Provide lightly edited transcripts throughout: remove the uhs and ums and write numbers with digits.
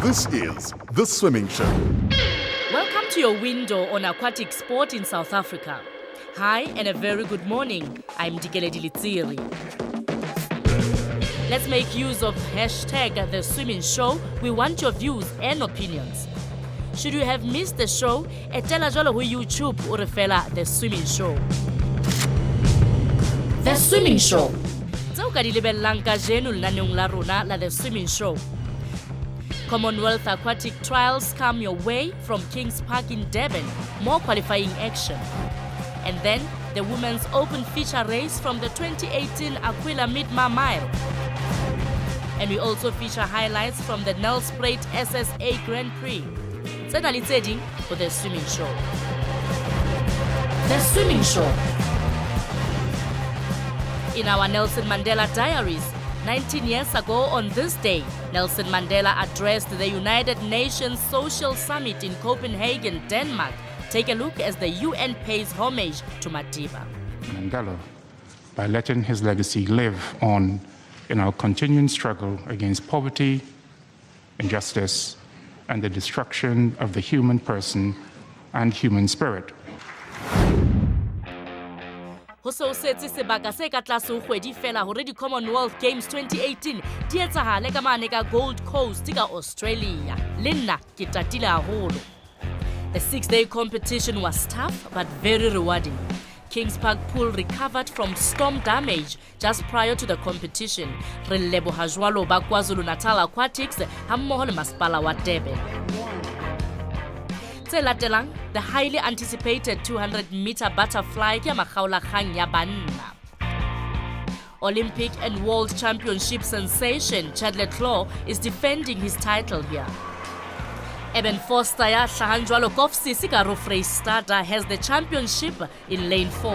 This is The Swimming Show. Welcome to your window on aquatic sport in South Africa. Hi and a very good morning. I'm Dikeledi Litsiri. Let's make use of hashtag The Swimming Show. We want your views and opinions. Should you have missed the show, etela jalo ho YouTube o re fela The Swimming Show. The Swimming Show. Tsao ka di lebellang ka jeno lenaneong la rona la The Swimming Show. Commonwealth Aquatic Trials come your way from Kings Park in Durban, more qualifying action. And then the Women's Open Feature Race from the 2018 aQuelle Midmar Mile. And we also feature highlights from the Nelspruit SSA Grand Prix. Sena Litzeding for The Swimming Show. The Swimming Show. In our Nelson Mandela Diaries, 19 years ago on this day, Nelson Mandela addressed the United Nations Social Summit in Copenhagen, Denmark. Take a look as the UN pays homage to Madiba. Mandela, by letting his legacy live on in our continuing struggle against poverty, injustice, and the destruction of the human person and human spirit. Ho se o setse sebaka se ka tlase ho kgwedi fela hore di Commonwealth Games 2018 di etsahale ka mane ka Gold Coast ka Australia. Le nna ke tatile haholo. The 6-day competition was tough but very rewarding. Kings Park Pool recovered from storm damage just prior to the competition. Re leboha jwalo ba KwaZulu-Natal Aquatics hammoho le masepala wa Durban. Tse latelang, the highly anticipated 200-meter butterfly ke makgaolakgang ya banna. Olympic and World Championship sensation Chadley Claw is defending his title here. Eben Foster ya hlahang jwalo Kofsisi ka Freistata has the championship in lane 4.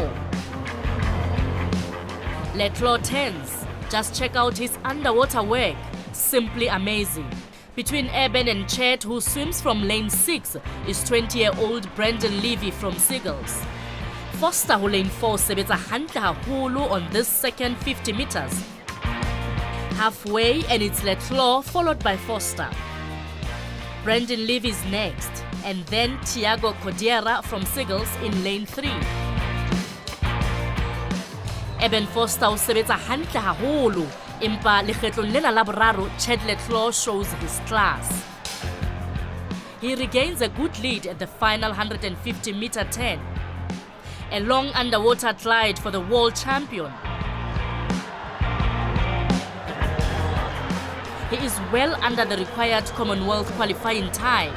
Leclaw turns. Just check out his underwater work. Simply amazing. Between Eben and Chet, who swims from lane 6, is 20-year-old Brandon Levy from Seagulls. Foster ho lane 4 sebetsa hantle haholo on this second 50 meters. Halfway and it's Leclaw followed by Foster. Brandon Levy is next, and then Thiago Codiera from Seagulls in lane 3. Eben Foster o sebetsa hantle haholo. Impa lekgetlong lena la boraro, Chadley Claw shows his class. He regains a good lead at the final 150-meter turn. A long underwater glide for the world champion. He is well under the required Commonwealth qualifying time.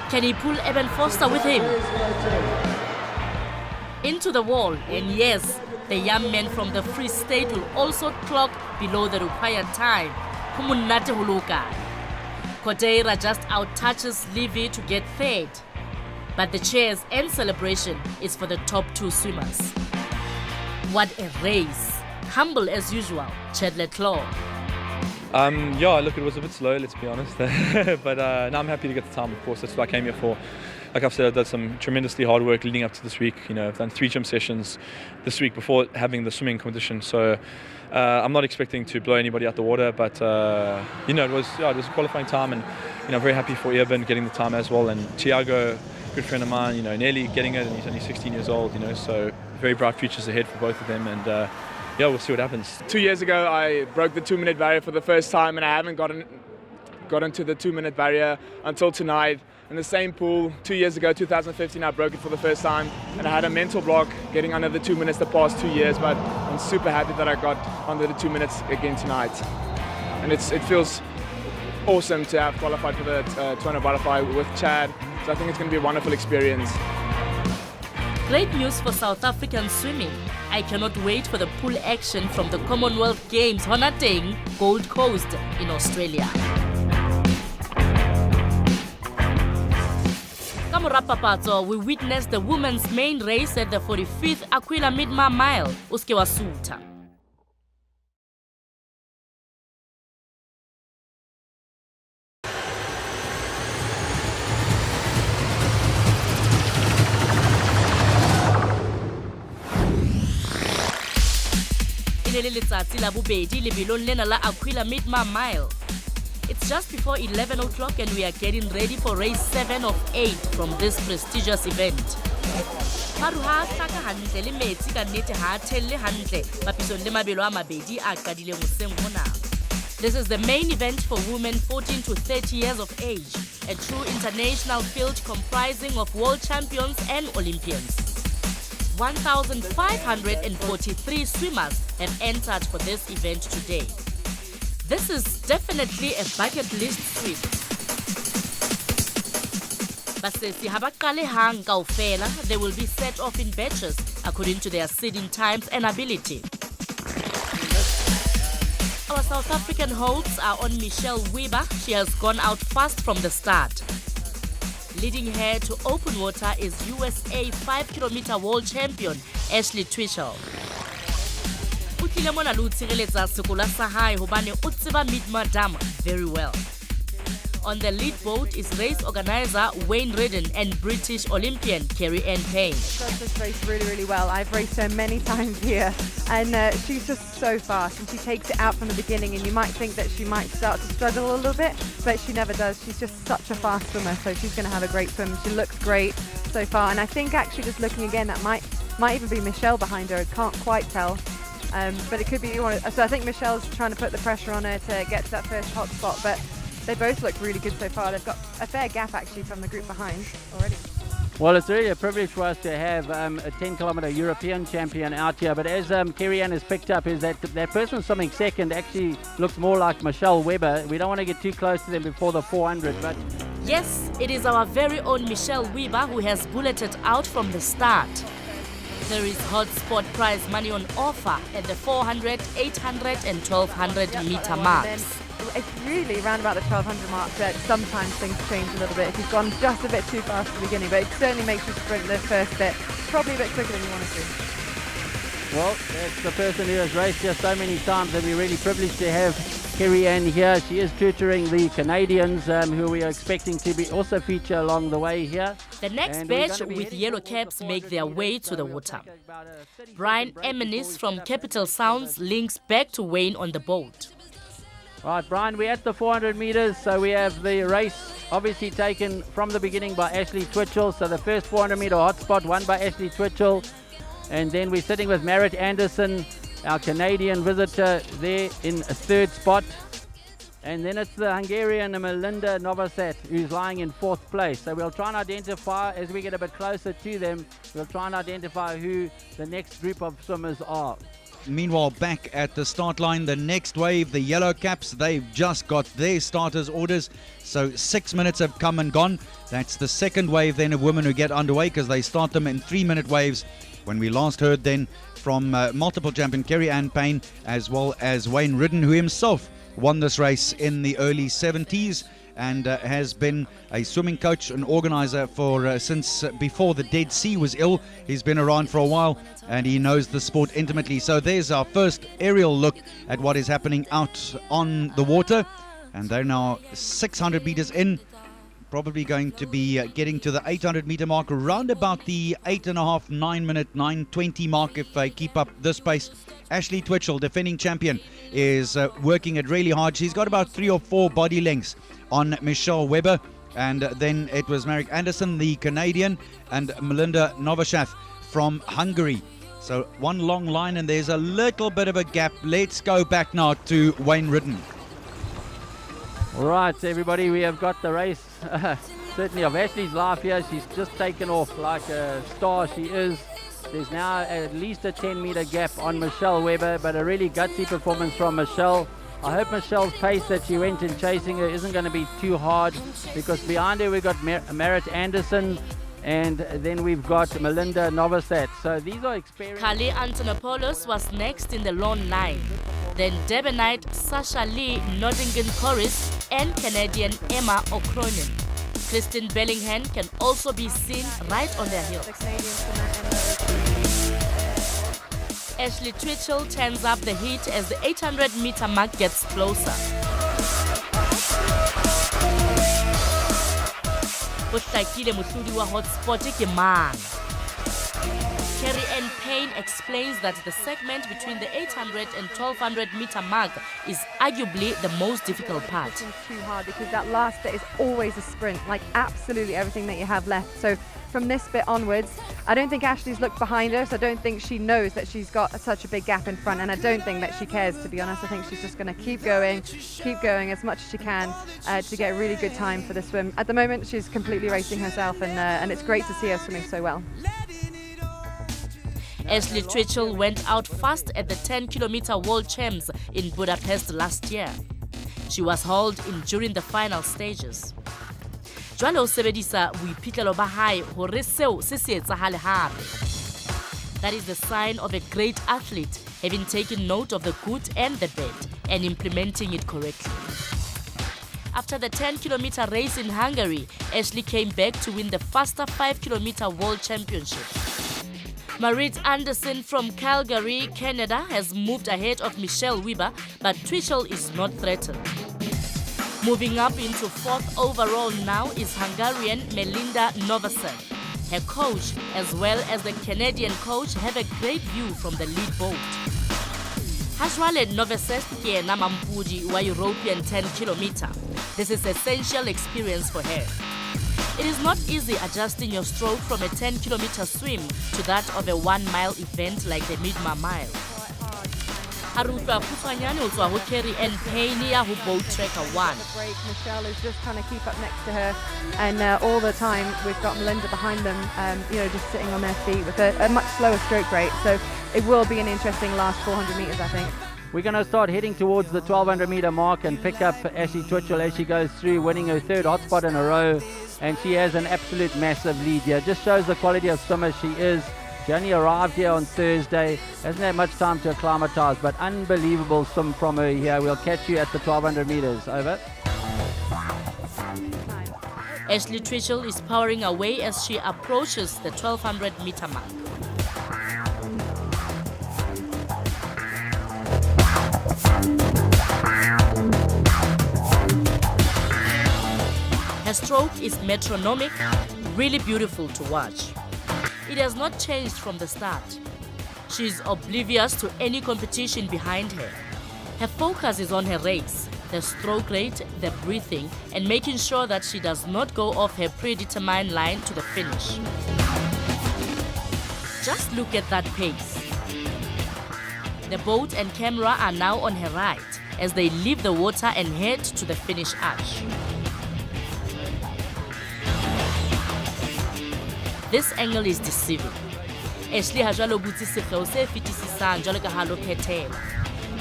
Can he pull Eben Foster with him? Into the wall, and yes, the young man from the Free State will also clock below the required time. Kumunate huluka. Kodeira just out-touches Levy to get third. But the cheers and celebration is for the top 2 swimmers. What a race. Humble as usual, Chadley Claw. Yeah, look, it was a bit slow, let's be honest. But now I'm happy to get the time, of course. That's what I came here for. Like I've said, I've done some tremendously hard work leading up to this week. You know, I've done 3 gym sessions this week before having the swimming competition. So I'm not expecting to blow anybody out the water, but you know, it was a qualifying time, and you know, I'm very happy for Eben getting the time as well, and Thiago, good friend of mine, you know, nearly getting it, and he's only 16 years old. You know, so very bright futures ahead for both of them, and yeah, we'll see what happens. 2 years ago, I broke the 2-minute barrier for the first time, and I haven't gotten to the 2-minute barrier until tonight. In the same pool, 2 years ago, 2015, I broke it for the first time, and I had a mental block getting under the 2 minutes the past 2 years, but I'm super happy that I got under the 2 minutes again tonight. And it feels awesome to have qualified for the 200 butterfly with Chad, so I think it's going to be a wonderful experience. Great news for South African swimming. I cannot wait for the pool action from the Commonwealth Games Honateng, Gold Coast in Australia. Kamurapapatso, we witnessed the women's main race at the 45th aQuelle Midmar Mile, Uske wa Suta. le letsatsi la bobedi lebelong lena la aQuelle Midmar Mile. It's just before 11 o'clock and we are getting ready for race 7 of 8 from this prestigious event. Maru ha hlaka hantle le metsi ka nnete ha thelle hantle papisong le mabelo a mabedi a qadileng hoseng hona. This is the main event for women 14 to 30 years of age, a true international field comprising of world champions and Olympians. 1,543 swimmers have entered for this event today. This is definitely a bucket list trip. Basesi ha ba qale hang kaofela, they will be set off in batches according to their seeding times and ability. Our South African hopes are on Michelle Weber. She has gone out fast from the start. Leading her to open water is USA 5-kilometer world champion Ashley Twitchell. O tlile mona le ho tshireletsa sekola sa hae hobane o tseba Midmar Mile very well. On the lead boat is race organizer Wayne Redden and British Olympian KZN Payne. She does this race really, really well. I've raced her many times here, and she's just so fast, and she takes it out from the beginning, and you might think that she might start to struggle a little bit, but she never does. She's just such a fast swimmer, so she's going to have a great swim. She looks great so far, and I think actually just looking again, that might even be Michelle behind her. I can't quite tell. But it could be one. So I think Michelle's trying to put the pressure on her to get to that first hot spot, but they both look really good so far. They've got a fair gap actually from the group behind already. Well, it's really a privilege for us to have a 10-kilometer European champion out here. But as KZN has picked up, is that person swimming second actually looks more like Michelle Weber. We don't want to get too close to them before the 400, but yes, it is our very own Michelle Weber who has bulleted out from the start. There is hot spot prize money on offer at the 400, 800 and 1200 meter marks. It's really around about the 1200 mark that sometimes things change a little bit if you've gone just a bit too fast at the beginning, but it certainly makes you sprint the first bit probably a bit quicker than you want to. well, that's the person who has raced here so many times, and we're really privileged to have KZN here. She is tutoring the Canadians who we are expecting to be also feature along the way here. The next batch with yellow caps make their way to the water. Brian Eminis from Capital Sounds links back to Wayne on the boat. Right, Brian, we're at the 400 meters, so we have the race obviously taken from the beginning by Ashley Twitchell. So the first 400 meter hotspot won by Ashley Twitchell, and then we're sitting with Marit Anderson, our Canadian visitor, there in a third spot. And then it's the Hungarian Melinda Novosad who's lying in fourth place. So we'll try and identify, as we get a bit closer to them, we'll try and identify who the next group of swimmers are. Meanwhile, back at the start line, the next wave, the yellow caps, they've just got their starters' orders. So 6 minutes have come and gone. That's the second wave then of women who get underway, because they start them in 3-minute waves. When we last heard then from multiple champion KZN Payne, as well as Wayne Redden, who himself won this race in the early 70s and has been a swimming coach and organizer for since before the Dead Sea was ill. He's been around for a while and he knows the sport intimately. So there's our first aerial look at what is happening out on the water, and they're now 600 meters in, probably going to be getting to the 800 meter mark around about the 8.5, 9 minute, 9:20 mark if they keep up this pace. Ashley Twitchell, defending champion, is working it really hard. She's got about 3 or 4 body lengths on Michelle Weber, and then it was Marit Anderson, the Canadian, and Melinda Novosad from Hungary. So one long line, and there's a little bit of a gap. Let's go back now to Wayne Redden. All right, everybody, we have got the race certainly of Ashley's life here. She's just taken off like a star she is. There's now at least a 10-meter gap on Michelle Weber, but a really gutsy performance from Michelle. I hope Michelle's pace that she went in chasing her isn't going to be too hard, because behind her we've got Marit Anderson, and then we've got Melinda Novosad. So these are experienced. Kali Antonopoulos was next in the long line. Then Debonite Sasha Lee Nottingham Chorus and Canadian Emma O'Cronin. Kristen Bellingham can also be seen right on their heels. Ashley Twitchell turns up the heat as the 800-meter mark gets closer. Bohlakile mohlodi wa hotspot ke mang? KZN Payne explains that the segment between the 800 and 1200 meter mark is arguably the most difficult part. It's too hard because that last bit is always a sprint, like absolutely everything that you have left. So from this bit onwards, I don't think Ashley's looked behind her, so I don't think she knows that she's got such a big gap in front, and I don't think that she cares, to be honest. I think she's just going to keep going as much as she can to get a really good time for the swim. At the moment, she's completely racing herself, and it's great to see her swimming so well. Ashley Twitchell went out fast at the 10-kilometer World Champs in Budapest last year. She was hauled in during the final stages. Jwale o sebedisa boiphihlelo ba hae hore seo se se etsahale hape. That is the sign of a great athlete, having taken note of the good and the bad and implementing it correctly. After the 10-kilometer race in Hungary, Ashley came back to win the faster 5-kilometer World Championship. Marit Anderson from Calgary, Canada, has moved ahead of Michelle Weber, but Twitchell is not threatened. Moving up into 4th overall now is Hungarian Melinda Novosel. Her coach, as well as the Canadian coach, have a great view from the lead boat. Hajwale Novosel ke na mampudi wa European 10-kilometer. This is essential experience for her. It is not easy adjusting your stroke from a 10-kilometer swim to that of a 1-mile event like the Midmar Mile. Harufa Pufanyani also who carry and Paynia who boat tracker 1. Break. Michelle is just trying to keep up next to her, and all the time we've got Melinda behind them, just sitting on their feet with a much slower stroke rate. So it will be an interesting last 400 meters, I think. We're going to start heading towards the 1200 meter mark and pick up Ashley Twitchell as she goes through, winning her 3rd hotspot in a row, and she has an absolute massive lead here. Just shows the quality of swimmer she is. She only arrived here on Thursday, hasn't had much time to acclimatise, but unbelievable swim from her here. We'll catch you at the 1200 metres. Over. Ashley Twitchell is powering away as she approaches the 1200 meter mark. Her stroke is metronomic, really beautiful to watch. It has not changed from the start. She is oblivious to any competition behind her. Her focus is on her race, the stroke rate, the breathing, and making sure that she does not go off her predetermined line to the finish. Just look at that pace. The boat and camera are now on her right as they leave the water and head to the finish arch. This angle is deceiving. Ashley ha jwale butse sekgeo se fetisisang jwale ka ha lo phethela.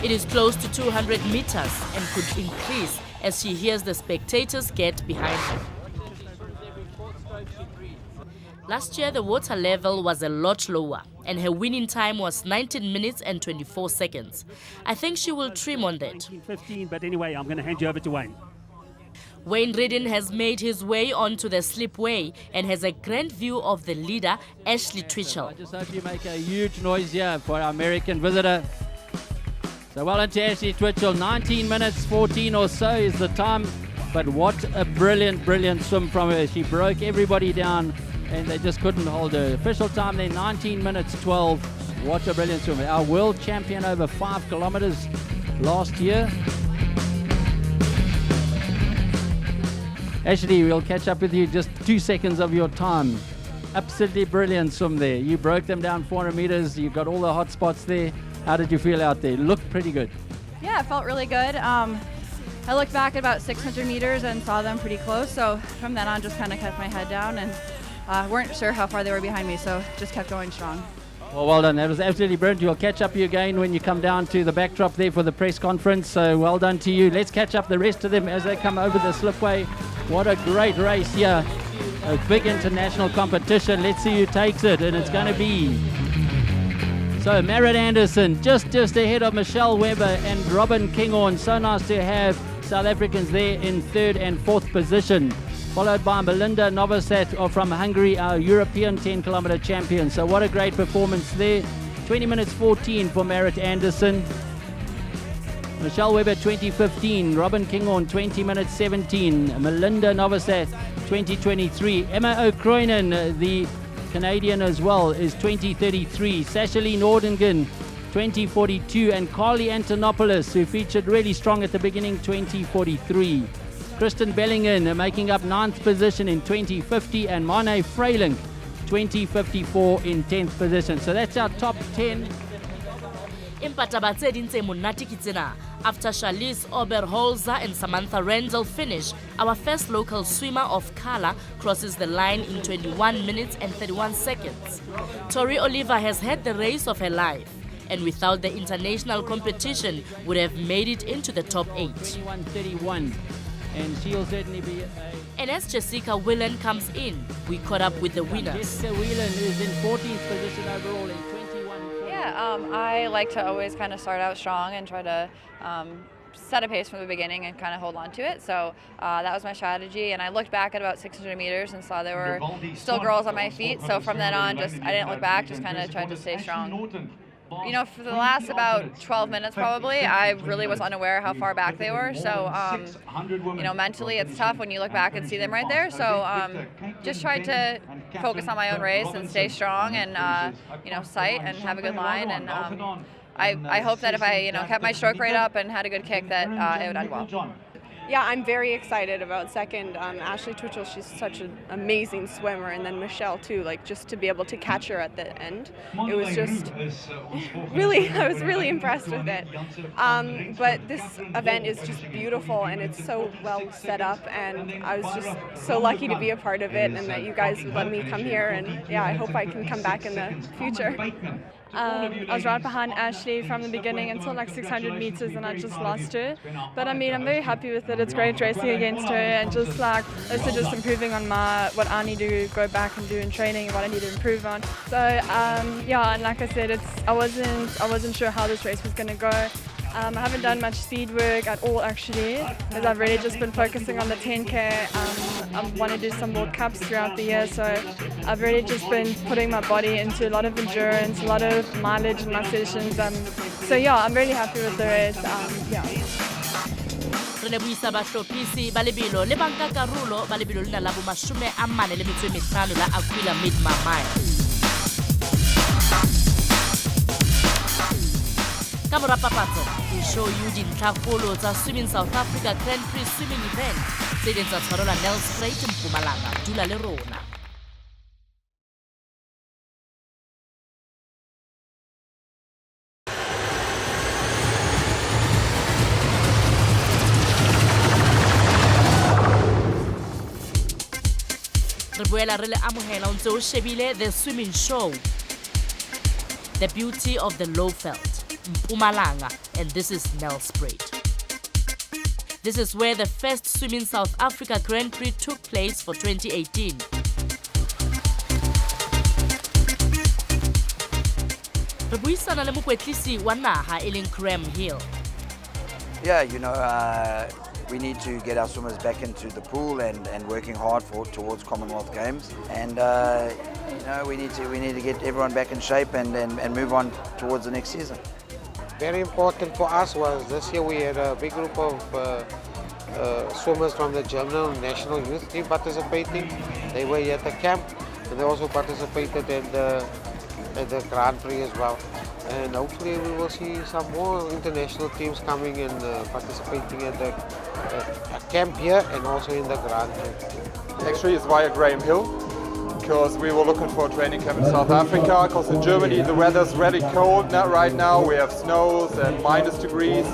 It is close to 200 meters and could increase as she hears the spectators get behind her. Last year, the water level was a lot lower, and her winning time was 19 minutes and 24 seconds. I think she will trim on that. 15, but anyway, I'm going to hand you over to Wayne. Wayne Redden has made his way onto the slipway and has a grand view of the leader, Ashley Twitchell. I just hope you make a huge noise here for our American visitor. So well into Ashley Twitchell, 19 minutes 14 or so is the time, but what a brilliant, brilliant swim from her. She broke everybody down and they just couldn't hold her. Official time there, 19 minutes 12. What a brilliant swim. Our world champion over 5 kilometers last year. Ashley, we'll catch up with you, just 2 seconds of your time. Absolutely brilliant swim there. You broke them down 400 meters. You got all the hot spots there. How did you feel out there? Looked pretty good. Yeah, it felt really good. I looked back at about 600 meters and saw them pretty close. So from then on, just kind of kept my head down and weren't sure how far they were behind me. So just kept going strong. Well done. That was absolutely brilliant. We'll catch up with you again when you come down to the backdrop there for the press conference. So well done to you. Let's catch up the rest of them as they come over the slipway. What a great race here. A big international competition. Let's see who takes it. And it's going to be... So Marit Anderson just ahead of Michelle Weber and Robin Kinghorn. So nice to have South Africans there in 3rd and 4th position. Followed by Melinda Novosel from Hungary, our European 10-kilometer champion. So what a great performance there. 20 minutes 14 for Marit Anderson. Michelle Weber 2015, Robin Kinghorn 20 minutes 17, Melinda Novosel 2023, Emma O'Croynan, the Canadian as well, is 20:33. Sashaline Ordingen, 20:42. And Carly Antonopoulos, who featured really strong at the beginning, 20:43. Kristen Bellingen making up 9th position in 20:50. And Mane Freilink, 20:54 in 10th position. So that's our top 10. After Charlize Oberholzer and Samantha Randall finish, our first local swimmer of color crosses the line in 21 minutes and 31 seconds. Tori Oliver has had the race of her life, and without the international competition would have made it into the top 8. 21:31, and she'll certainly be And as Jessica Whelan comes in, we caught up with the winners. Jessica Whelan is in 14th position overall in 21. Yeah, I like to always kind of start out strong and try to set a pace from the beginning and kind of hold on to it. So that was my strategy. And I looked back at about 600 meters and saw there were still girls on my feet. So from then on, I didn't look back, just kind of tried to stay strong. You know, for the last about 12 minutes probably, I really was unaware how far back they were. So, you know, mentally it's tough when you look back and see them right there. So just tried to focus on my own race and stay strong and, you know, sight and have a good line. And I hope that if I, you know, kept my stroke rate up and had a good kick that it would end well. Yeah, I'm very excited about second. Ashley Twitchell, she's such an amazing swimmer, and then Michelle too. Like just to be able to catch her at the end, it was just really. I was really impressed with it. But this event is just beautiful, and it's so well set up, and I was just so lucky to be a part of it, and that you guys would let me come here. And yeah, I hope I can come back in the future. I was right behind Ashley from the beginning until like 600 meters, and I just lost her. But I mean, I'm very happy with it. It's great racing against her, and just like also just improving on what I need to go back and do in training, and what I need to improve on. So yeah, and like I said, I wasn't sure how this race was going to go. I haven't done much speed work at all actually, as I've really just been focusing on the 10K. I want to do some World Cups throughout the year, so I've really just been putting my body into a lot of endurance, a lot of mileage in my sessions. So yeah, I'm really happy with the race. Yeah. Re ne buisa bahlophisi ba lebelo le bankakarolo ba lebelo lena la bo 45 la aQuelle Midmar Mile. Ka mora papatso, we show you dintlhakgolo tsa Swimming South Africa Grand Prix swimming event tse di tsa tshwarelwa Nelspruit Mpumalanga. Dula le rona. Re boela re le amohela o ntse o shebile the swimming show, the beauty of the low veld, Mpumalanga, and this is Nelspruit. This is where the first Swimming South Africa Grand Prix took place for 2018. Re buisana le mokwetlisi wa naha e leng Graham Hill. Yeah, you know, we need to get our swimmers back into the pool and working hard towards Commonwealth Games, and you know, we need to get everyone back in shape and move on towards the next season. Very important for us was this year we had a big group of swimmers from the German national youth team participating. They were here at the camp, and they also participated in the Grand Prix as well. And hopefully we will see some more international teams coming and participating at the camp here and also in the Grand Prix. Actually, it's via Graham Hill, because we were looking for a training camp in South Africa, because in Germany the weather's really cold right now. We have snows and -degrees,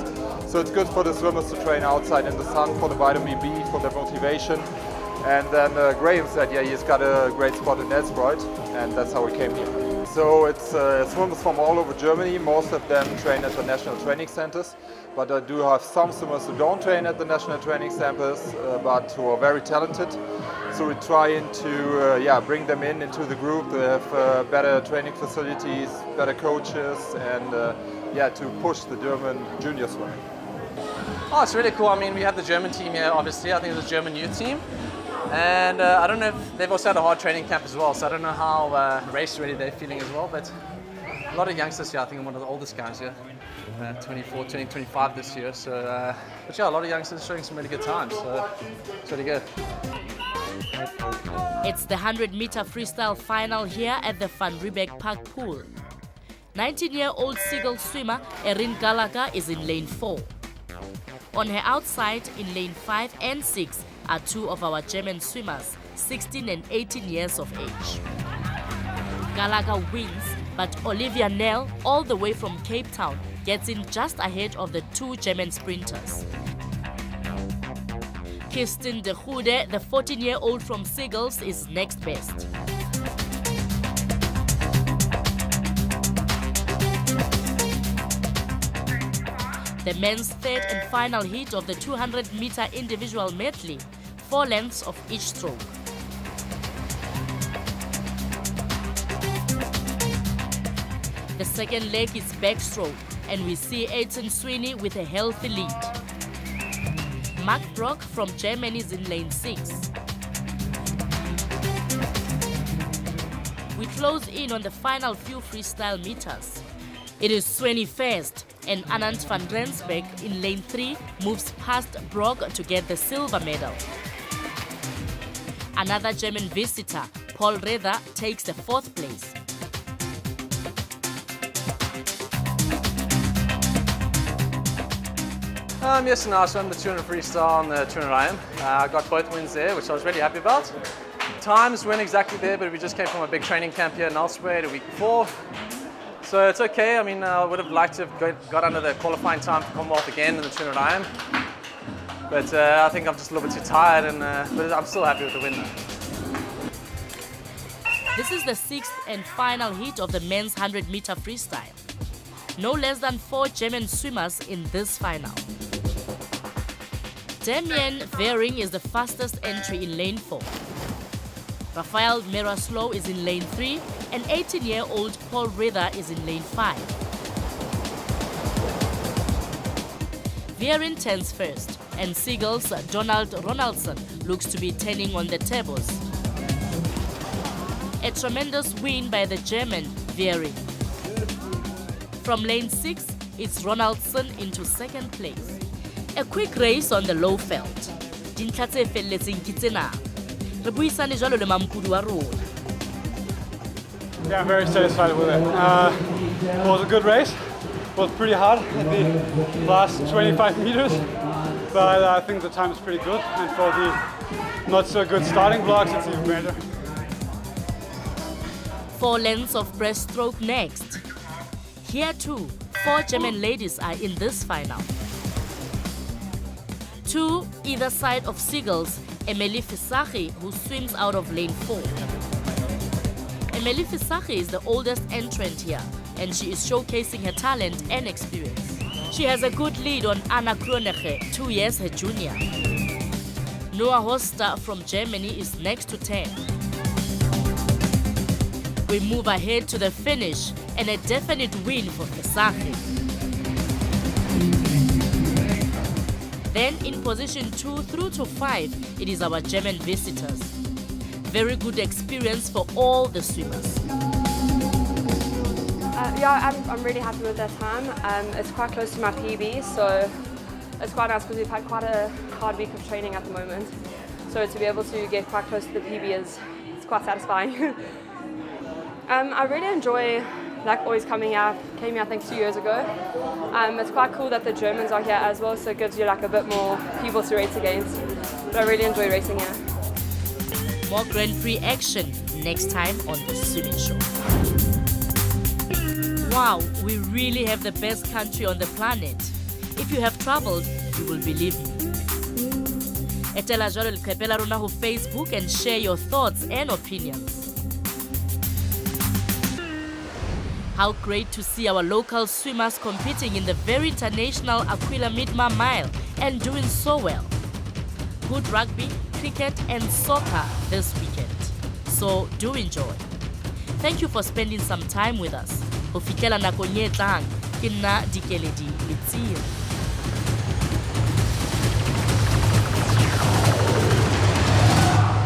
so it's good for the swimmers to train outside in the sun for the vitamin B, for their motivation. And then Graham said, yeah, he's got a great spot in Nelspruit, and that's how we came here. So it's swimmers from all over Germany. Most of them train at the national training centers, but I do have some swimmers who don't train at the national training centers, but who are very talented. So we're trying to bring them into the group. They have better training facilities, better coaches, and to push the German junior swimming. Oh, it's really cool. I mean, we have the German team here, obviously. I think it's a German youth team. And I don't know if they've also had a hard training camp as well, so I don't know how race ready they're feeling as well, but a lot of youngsters here. I think I'm one of the oldest guys here. 24, turning 25 this year. So, but yeah, a lot of youngsters showing some really good times. So it's really good. It's the 100-meter freestyle final here at the Van Riebeck Park Pool. 19-year-old Seagull swimmer Erin Gallagher is in lane 4. On her outside, in lane 5 and 6, are two of our German swimmers, 16 and 18 years of age. Gallagher wins, but Olivia Nell, all the way from Cape Town, gets in just ahead of the two German sprinters. Kirsten de Goede, the 14-year-old from Seagulls, is next best. The men's third and final heat of the 200-meter individual medley, 4 lengths of each stroke. The second leg is backstroke, and we see Aiton Sweeney with a healthy lead. Mark Brock from Germany is in lane 6. We close in on the final few freestyle meters. It is Sweeney first, and Anand van Rensbeck in lane 3 moves past Brock to get the silver medal. Another German visitor, Paul Rether, takes the 4th place. Yes, and I swam the 200 freestyle on the 200 IM. I got both wins there, which I was really happy about. Times weren't exactly there, but we just came from a big training camp here in Nelspruit a week before. So it's okay. I mean, I would have liked to have got under the qualifying time for Commonwealth again in the 200 IM. But I think I'm just a little bit too tired, but I'm still happy with the win. This is the 6th and final heat of the men's 100-meter freestyle. No less than 4 German swimmers in this final. Damien Vering is the fastest entry in lane 4. Rafael Meraslow is in lane 3, and 18-year-old Paul Rether is in lane 5. Vering turns first, and Seagull's Donald Ronaldson looks to be turning on the tables. A tremendous win by the German Vering. From lane 6, it's Ronaldson into 2nd place. A quick race on the low felt. Dintlha tse felletseng ke tsena. Re buisane jwalo le mampudi wa rona. Yeah, I'm very satisfied with it. It was a good race. It was pretty hard at the last 25 meters, but I think the time is pretty good. And for the not so good starting blocks, it's even better. 4 lengths of breaststroke next. Here too, 4 German ladies are in this final. 2 either side of Seagulls, Emily Fisagi, who swims out of lane 4. Emily Fisagi is the oldest entrant here, and she is showcasing her talent and experience. She has a good lead on Anna Kroneche, 2 years her junior. Noah Hoster from Germany is next to 10. We move ahead to the finish, and a definite win for Fisagi. Then in position 2 through to 5, it is our German visitors. Very good experience for all the swimmers. Yeah, I'm really happy with that time. It's quite close to my PB, so it's quite nice because we've had quite a hard week of training at the moment. So to be able to get quite close to the PB is quite satisfying. I really enjoy always coming out. Came here I think 2 years ago. It's quite cool that the Germans are here as well, so it gives you a bit more people to race against. But I really enjoy racing here. More Grand Prix action next time on The Swimming Show. Wow, we really have the best country on the planet. If you have traveled, you will believe me. Etela jwalo leqephe la rona ho Facebook and share your thoughts and opinions. How great to see our local swimmers competing in the very international aQuelle Midmar Mile and doing so well. Good rugby, cricket and soccer this weekend. So do enjoy. Thank you for spending some time with us. Ho fihlela nakong e tlang, ke nna Dikeledi Letsile.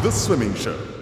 The Swimming Show.